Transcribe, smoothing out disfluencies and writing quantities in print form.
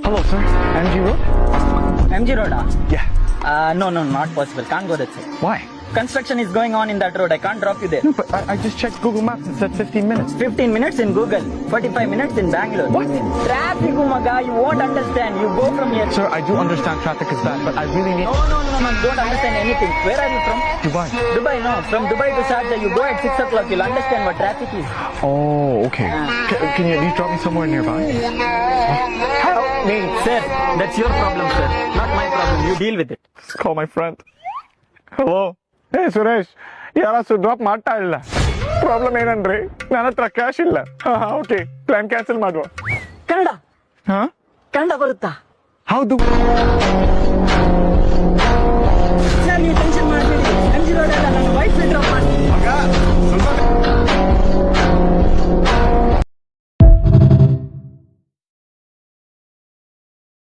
Hello, sir. MG Road? MG Road? Yeah. No, not possible. Can't go that side. Why? Construction is going on in that road. I can't drop you there. No, but I just checked Google Maps. It said 15 minutes. 15 minutes in Google, 45 minutes in Bangalore. What? Traffic, Umaga, you won't understand. You go from here. Sir, I do understand traffic is bad, but I really need... No, don't understand anything. Where are you from? Dubai. Dubai, no. From Dubai to Sharjah, you go at 6 o'clock. You'll understand what traffic is. Oh, okay. Can you at least drop me somewhere nearby? Help me. Sir, that's your problem, sir. Not my problem. You deal with it. Call my friend. Hello. Hey, Suresh. ಯಾರಾಸು drop ಮಾಡ್ತಾ ಇಲ್ಲ. Problem ಏನಂದ್ರೆ ನನ್ನ ಹತ್ರ cash ಇಲ್ಲ. Okay, plan cancel ಮಾಡುವ. ಕನ್ನಡ ಹಾ, ಕನ್ನಡ ಬರುತ್ತಾ? ಹೌದು. ಸರ್, ನೀವು ಟೆನ್ಷನ್ ಮಾಡಬೇಡಿ. MG ರೋಡ್ ಅಲ್ಲ, ನಾನು ವೈಫ್ ಡ್ರಾಪ್ ಮಾಡ್ತೀನಿ.